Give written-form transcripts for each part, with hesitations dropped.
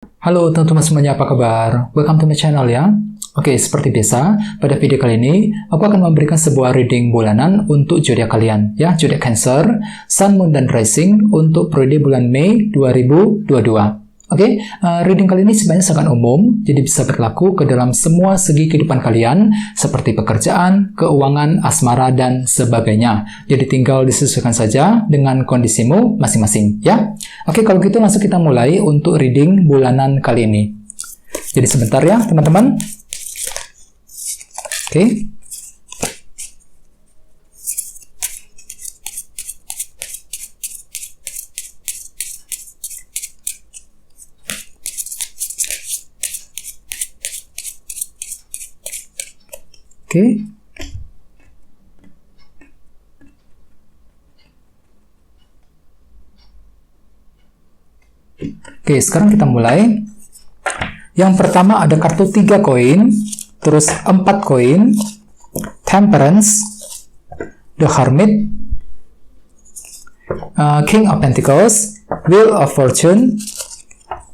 Halo teman-teman semuanya, apa kabar? Welcome to my channel ya. Oke, seperti biasa, pada video kali ini aku akan memberikan sebuah reading bulanan untuk zodiak kalian ya, zodiak Cancer, Sun, Moon, dan Rising untuk periode bulan Mei 2022. Oke, reading kali ini sebenarnya sangat umum, jadi bisa berlaku ke dalam semua segi kehidupan kalian, seperti pekerjaan, keuangan, asmara, dan sebagainya. Jadi tinggal disesuaikan saja dengan kondisimu masing-masing, ya. Oke, kalau gitu langsung kita mulai untuk reading bulanan kali ini. Jadi sebentar ya, teman-teman. Oke. Oke. Oke, sekarang kita mulai. Yang pertama ada kartu 3 koin, terus 4 koin, Temperance, The Hermit, King of Pentacles, Wheel of Fortune,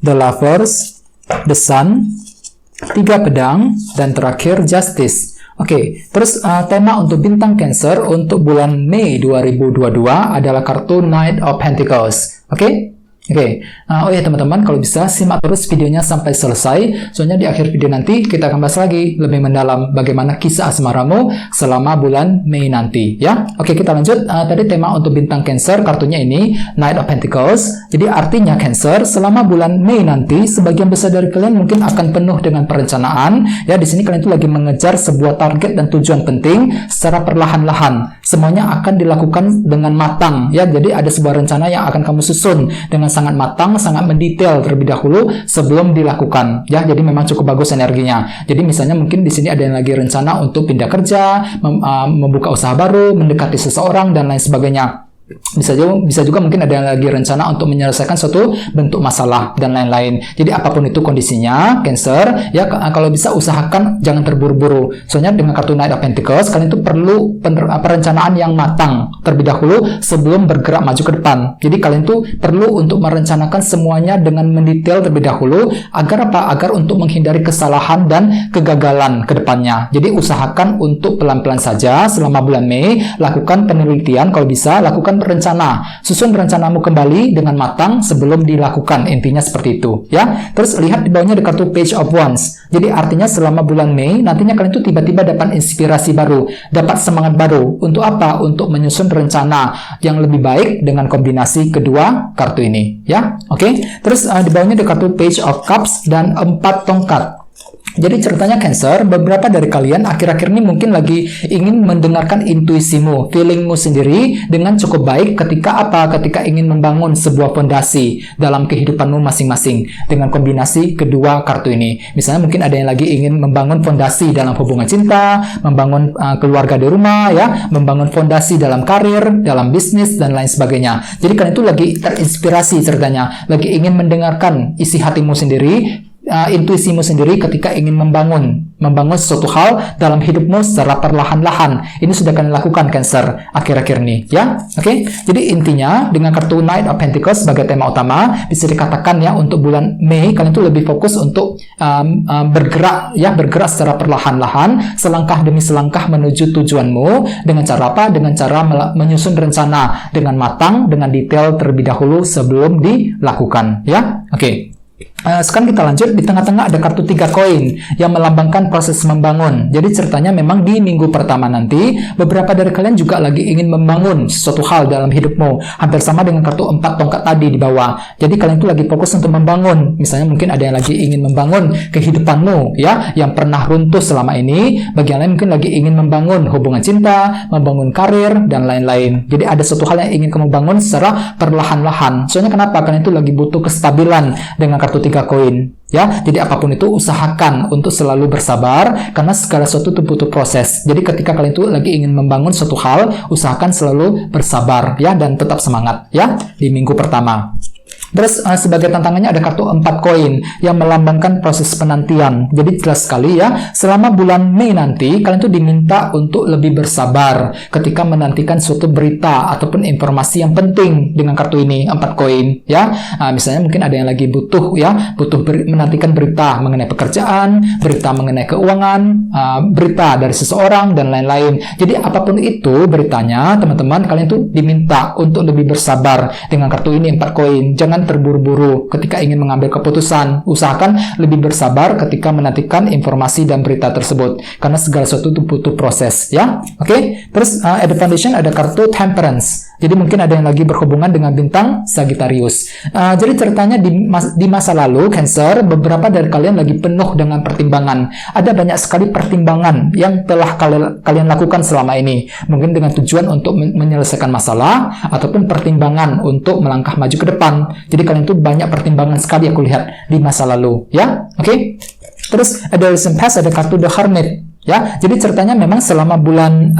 The Lovers, The Sun, 3 pedang, dan terakhir Justice. Oke, terus tema untuk bintang Cancer untuk bulan Mei 2022 adalah kartu Knight of Pentacles. Oke? Oh ya teman-teman, kalau bisa simak terus videonya sampai selesai, soalnya di akhir video nanti kita akan bahas lagi lebih mendalam bagaimana kisah asmaramu selama bulan Mei nanti ya. Oke, kita lanjut. Tadi tema untuk bintang Cancer, kartunya ini Knight of Pentacles. Jadi artinya Cancer, selama bulan Mei nanti sebagian besar dari kalian mungkin akan penuh dengan perencanaan ya. Di sini kalian itu lagi mengejar sebuah target dan tujuan penting secara perlahan-lahan. Semuanya akan dilakukan dengan matang ya. Jadi ada sebuah rencana yang akan kamu susun dengan sangat matang, sangat mendetail terlebih dahulu sebelum dilakukan ya. Jadi memang cukup bagus energinya. Jadi misalnya mungkin di sini ada yang lagi rencana untuk pindah kerja, membuka usaha baru, mendekati seseorang dan lain sebagainya. Bisa juga mungkin ada yang lagi rencana untuk menyelesaikan suatu bentuk masalah dan lain-lain. Jadi apapun itu kondisinya, Cancer ya, kalau bisa usahakan jangan terburu-buru. Soalnya dengan kartu Knight of Pentacles kalian itu perlu perencanaan yang matang terlebih dahulu sebelum bergerak maju ke depan. Jadi kalian tuh perlu untuk merencanakan semuanya dengan mendetail terlebih dahulu agar apa? Agar untuk menghindari kesalahan dan kegagalan ke depannya. Jadi usahakan untuk pelan-pelan saja selama bulan Mei, lakukan penelitian, kalau bisa lakukan rencana, susun rencanamu kembali dengan matang sebelum dilakukan, intinya seperti itu ya. Terus lihat di bawahnya ada kartu Page of Wands. Jadi artinya selama bulan Mei nantinya kalian tuh tiba-tiba dapat inspirasi baru, dapat semangat baru. Untuk apa? Untuk menyusun rencana yang lebih baik dengan kombinasi kedua kartu ini ya. Oke. Terus di bawahnya ada kartu Page of Cups dan 4 tongkat. Jadi ceritanya Cancer, beberapa dari kalian akhir-akhir ini mungkin lagi ingin mendengarkan intuisimu, feelingmu sendiri dengan cukup baik ketika apa? Ketika ingin membangun sebuah fondasi dalam kehidupanmu masing-masing dengan kombinasi kedua kartu ini. Misalnya mungkin ada yang lagi ingin membangun fondasi dalam hubungan cinta, membangun keluarga di rumah ya, membangun fondasi dalam karir, dalam bisnis dan lain sebagainya. Jadi kalian itu lagi terinspirasi ceritanya, lagi ingin mendengarkan isi hatimu sendiri, intuisimu sendiri ketika ingin membangun sesuatu hal dalam hidupmu secara perlahan-lahan. Ini sudah kalian lakukan Cancer akhir-akhir ini ya. Oke. Jadi intinya dengan kartu Knight of Pentacles sebagai tema utama, bisa dikatakan ya untuk bulan Mei kalian tuh lebih fokus untuk bergerak secara perlahan-lahan, selangkah demi selangkah menuju tujuanmu. Dengan cara apa? Dengan cara menyusun rencana dengan matang, dengan detail terlebih dahulu sebelum dilakukan ya. Oke. Sekarang kita lanjut. Di tengah-tengah ada kartu 3 koin yang melambangkan proses membangun. Jadi ceritanya memang di minggu pertama nanti beberapa dari kalian juga lagi ingin membangun sesuatu hal dalam hidupmu, hampir sama dengan kartu 4 tongkat tadi di bawah. Jadi kalian itu lagi fokus untuk membangun. Misalnya mungkin ada yang lagi ingin membangun kehidupanmu ya, yang pernah runtuh selama ini. Bagi yang lain mungkin lagi ingin membangun hubungan cinta, membangun karir dan lain-lain. Jadi ada suatu hal yang ingin kamu bangun secara perlahan-lahan. Soalnya kenapa? Kalian itu lagi butuh kestabilan dengan kartu 3 koin ya. Jadi apapun itu usahakan untuk selalu bersabar karena segala sesuatu itu butuh proses. Jadi ketika kalian itu lagi ingin membangun suatu hal, usahakan selalu bersabar ya dan tetap semangat ya di minggu pertama. Terus sebagai tantangannya ada kartu 4 koin yang melambangkan proses penantian. Jadi jelas sekali ya, selama bulan Mei nanti kalian tuh diminta untuk lebih bersabar ketika menantikan suatu berita ataupun informasi yang penting dengan kartu ini 4 koin ya. Misalnya mungkin ada yang lagi butuh menantikan berita mengenai pekerjaan, berita mengenai keuangan, berita dari seseorang dan lain-lain. Jadi apapun itu beritanya, teman-teman, kalian tuh diminta untuk lebih bersabar dengan kartu ini 4 koin. Jangan terburu-buru ketika ingin mengambil keputusan. Usahakan lebih bersabar ketika menantikan informasi dan berita tersebut, karena segala sesuatu itu butuh proses ya. Oke. Terus at the foundation ada kartu Temperance. Jadi mungkin ada yang lagi berhubungan dengan bintang Sagittarius. Jadi ceritanya di masa lalu Cancer, beberapa dari kalian lagi penuh dengan pertimbangan. Ada banyak sekali pertimbangan yang telah kalian lakukan selama ini. Mungkin dengan tujuan untuk menyelesaikan masalah ataupun pertimbangan untuk melangkah maju ke depan. Jadi kalian tuh banyak pertimbangan sekali aku lihat di masa lalu ya. Oke. Terus ada recent past, ada kartu The Hermit. Ya, jadi ceritanya memang selama bulan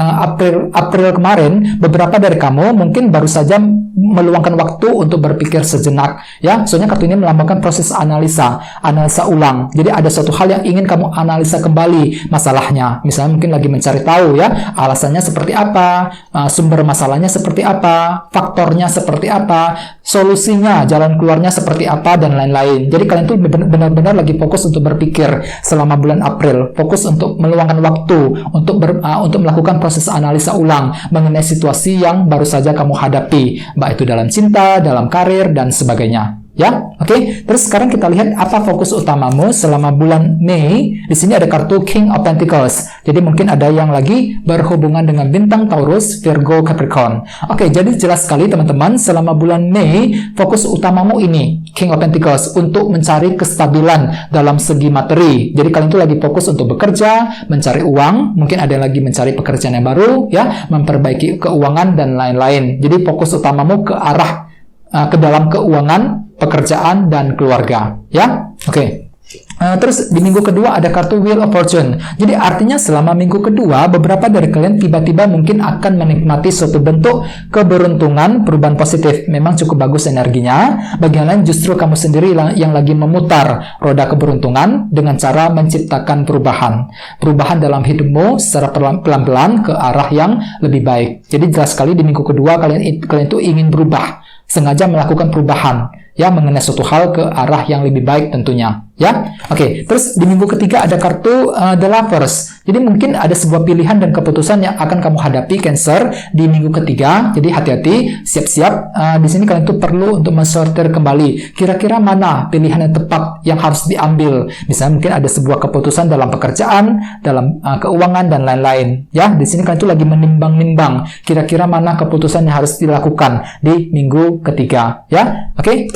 April kemarin, beberapa dari kamu mungkin baru saja meluangkan waktu untuk berpikir sejenak. Ya, soalnya kartu ini melambangkan proses analisa ulang. Jadi ada suatu hal yang ingin kamu analisa kembali masalahnya. Misalnya mungkin lagi mencari tahu ya, alasannya seperti apa, sumber masalahnya seperti apa, faktornya seperti apa, solusinya, jalan keluarnya seperti apa, dan lain-lain. Jadi kalian tuh benar-benar lagi fokus untuk berpikir selama bulan April, fokus untuk meluangkan waktu untuk melakukan proses analisa ulang mengenai situasi yang baru saja kamu hadapi, baik itu dalam cinta, dalam karir, dan sebagainya. Ya, oke. Terus sekarang kita lihat apa fokus utamamu selama bulan Mei. Di sini ada kartu King of Pentacles. Jadi mungkin ada yang lagi berhubungan dengan bintang Taurus, Virgo, Capricorn. Oke, jadi jelas sekali teman-teman, selama bulan Mei fokus utamamu ini King of Pentacles untuk mencari kestabilan dalam segi materi. Jadi kalian itu lagi fokus untuk bekerja, mencari uang, mungkin ada yang lagi mencari pekerjaan yang baru, ya, memperbaiki keuangan dan lain-lain. Jadi fokus utamamu ke arah ke dalam keuangan, pekerjaan, dan keluarga, ya. Oke. Terus di minggu kedua ada kartu Wheel of Fortune. Jadi artinya selama minggu kedua beberapa dari kalian tiba-tiba mungkin akan menikmati suatu bentuk keberuntungan, perubahan positif. Memang cukup bagus energinya. Bagi yang lain justru kamu sendiri yang lagi memutar roda keberuntungan dengan cara menciptakan perubahan dalam hidupmu secara pelan-pelan ke arah yang lebih baik. Jadi jelas sekali di minggu kedua kalian itu ingin berubah, sengaja melakukan perubahan ya mengenai suatu hal ke arah yang lebih baik tentunya ya. Oke, terus di minggu ketiga ada kartu The Lovers. Jadi mungkin ada sebuah pilihan dan keputusan yang akan kamu hadapi Cancer di minggu ketiga. Jadi hati-hati, siap-siap. Di sini kalian tuh perlu untuk mensortir kembali kira-kira mana pilihan yang tepat yang harus diambil. Misalnya mungkin ada sebuah keputusan dalam pekerjaan, dalam keuangan, dan lain-lain ya. Di sini kalian tuh lagi menimbang-nimbang kira-kira mana keputusan yang harus dilakukan di minggu ketiga ya. Oke.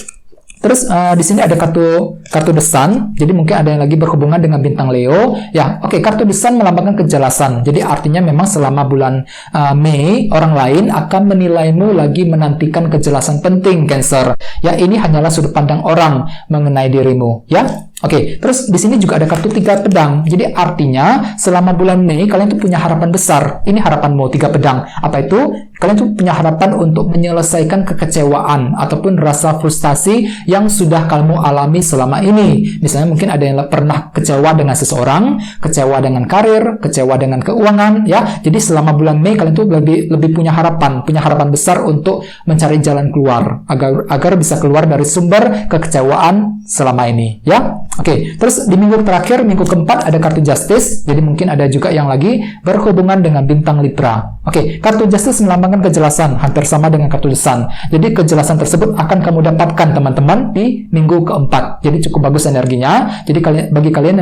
Terus di sini ada kartu The Sun. Jadi mungkin ada yang lagi berhubungan dengan bintang Leo. Ya, oke, kartu The Sun melambangkan kejelasan. Jadi artinya memang selama bulan Mei orang lain akan menilaimu lagi menantikan kejelasan penting Cancer. Ya, ini hanyalah sudut pandang orang mengenai dirimu, ya. Oke, terus di sini juga ada kartu 3 pedang. Jadi artinya selama bulan Mei kalian tuh punya harapan besar. Ini harapanmu 3 pedang. Apa itu? Kalian tuh punya harapan untuk menyelesaikan kekecewaan ataupun rasa frustasi yang sudah kamu alami selama ini. Misalnya mungkin ada yang pernah kecewa dengan seseorang, kecewa dengan karir, kecewa dengan keuangan, ya. Jadi selama bulan Mei kalian tuh lebih punya harapan besar untuk mencari jalan keluar agar bisa keluar dari sumber kekecewaan selama ini, ya. Oke, terus di minggu terakhir, minggu keempat ada kartu Justice. Jadi mungkin ada juga yang lagi berhubungan dengan bintang Libra. Oke, kartu Justice melambangkan kejelasan, hampir sama dengan kartu The Sun. Jadi kejelasan tersebut akan kamu dapatkan teman-teman di minggu keempat. Jadi cukup bagus energinya. Jadi bagi kalian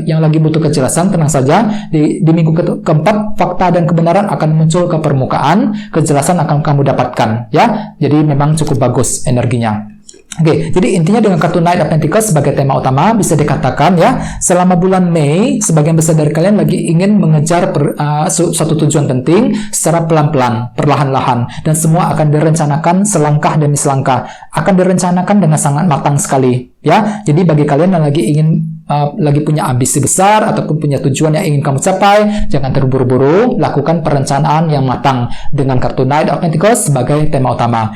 yang lagi butuh kejelasan, tenang saja. Di minggu keempat, fakta dan kebenaran akan muncul ke permukaan. Kejelasan akan kamu dapatkan, ya. Jadi memang cukup bagus energinya. Oke, jadi intinya dengan kartu Knight of Pentacles sebagai tema utama bisa dikatakan ya, selama bulan Mei sebagian besar dari kalian lagi ingin mengejar suatu tujuan penting secara pelan-pelan, perlahan-lahan, dan semua akan direncanakan selangkah demi selangkah, akan direncanakan dengan sangat matang sekali ya. Jadi bagi kalian yang lagi ingin lagi punya ambisi besar ataupun punya tujuan yang ingin kamu capai, jangan terburu-buru, lakukan perencanaan yang matang dengan kartu Knight of Pentacles sebagai tema utama.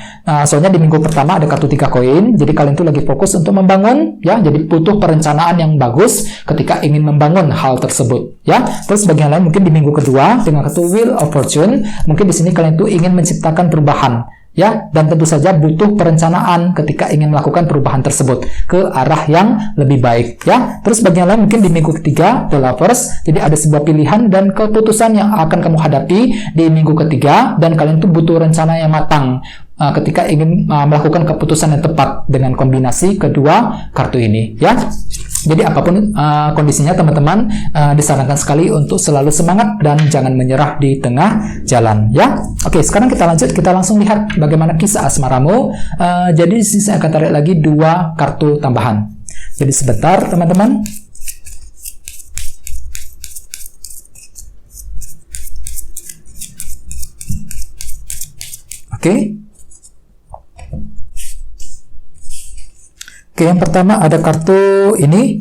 Soalnya di minggu pertama ada kartu 3 koin, jadi kalian tuh lagi fokus untuk membangun, ya, jadi butuh perencanaan yang bagus ketika ingin membangun hal tersebut, ya. Terus bagian lain mungkin di minggu kedua dengan kartu Wheel of Fortune, mungkin di sini kalian tuh ingin menciptakan perubahan, ya, dan tentu saja butuh perencanaan ketika ingin melakukan perubahan tersebut ke arah yang lebih baik, ya. Terus bagian lain mungkin di minggu ketiga The Lovers, jadi ada sebuah pilihan dan keputusan yang akan kamu hadapi di minggu ketiga dan kalian tuh butuh rencana yang matang ketika ingin melakukan keputusan yang tepat dengan kombinasi kedua kartu ini, ya. Jadi apapun kondisinya teman-teman, disarankan sekali untuk selalu semangat dan jangan menyerah di tengah jalan, ya. Oke, sekarang kita lanjut, kita langsung lihat bagaimana kisah asmaramu. Jadi di sini saya akan tarik lagi 2 kartu tambahan. Jadi sebentar teman-teman. Oke. Oke, yang pertama ada kartu ini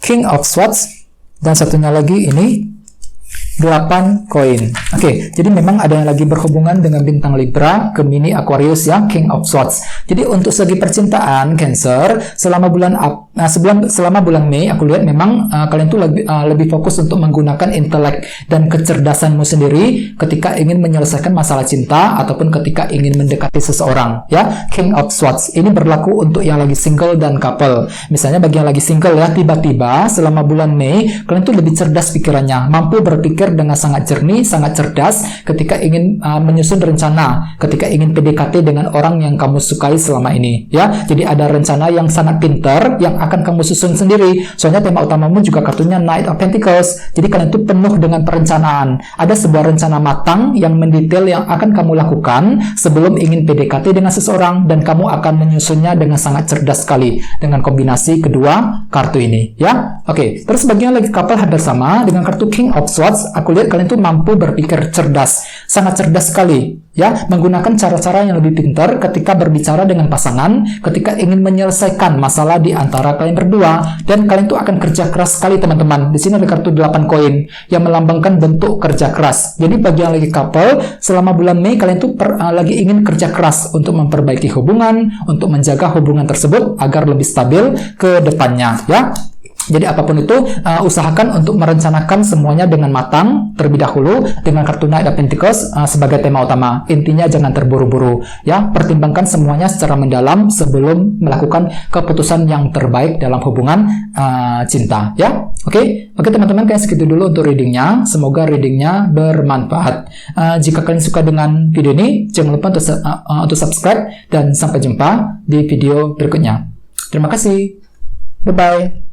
King of Swords dan satunya lagi ini 8 koin. Oke, jadi memang ada yang lagi berhubungan dengan bintang Libra, Gemini, Aquarius, ya, King of Swords. Jadi untuk segi percintaan Cancer selama bulan Mei aku lihat memang kalian tuh lebih fokus untuk menggunakan intelek dan kecerdasanmu sendiri ketika ingin menyelesaikan masalah cinta ataupun ketika ingin mendekati seseorang, ya. King of Swords ini berlaku untuk yang lagi single dan couple. Misalnya bagi yang lagi single, ya, tiba-tiba selama bulan Mei kalian tuh lebih cerdas pikirannya, mampu berpikir dengan sangat jernih, sangat cerdas ketika ingin menyusun rencana, ketika ingin PDKT dengan orang yang kamu sukai selama ini, ya. Jadi ada rencana yang sangat pintar yang akan kamu susun sendiri. Soalnya tema utamamu juga kartunya Knight of Pentacles. Jadi kalian itu penuh dengan perencanaan. Ada sebuah rencana matang yang mendetail yang akan kamu lakukan sebelum ingin PDKT dengan seseorang dan kamu akan menyusunnya dengan sangat cerdas sekali dengan kombinasi kedua kartu ini, ya. Oke, terus bagian lagi couple hampir sama dengan kartu King of Swords. Aku lihat kalian tuh mampu berpikir cerdas, sangat cerdas sekali, ya, menggunakan cara-cara yang lebih pintar ketika berbicara dengan pasangan, ketika ingin menyelesaikan masalah di antara kalian berdua, dan kalian tuh akan kerja keras sekali teman-teman. Di sini ada kartu 8 koin yang melambangkan bentuk kerja keras. Jadi bagi yang lagi couple selama bulan Mei kalian tuh lagi ingin kerja keras untuk memperbaiki hubungan, untuk menjaga hubungan tersebut agar lebih stabil ke depannya, ya. Jadi apapun itu, usahakan untuk merencanakan semuanya dengan matang terlebih dahulu dengan kartu Knight of Pentacles sebagai tema utama. Intinya jangan terburu-buru, ya. Pertimbangkan semuanya secara mendalam sebelum melakukan keputusan yang terbaik dalam hubungan cinta, ya. Oke, teman-teman, kayak segitu dulu untuk readingnya. Semoga readingnya bermanfaat. Jika kalian suka dengan video ini, jangan lupa untuk subscribe dan sampai jumpa di video berikutnya. Terima kasih. Bye-bye.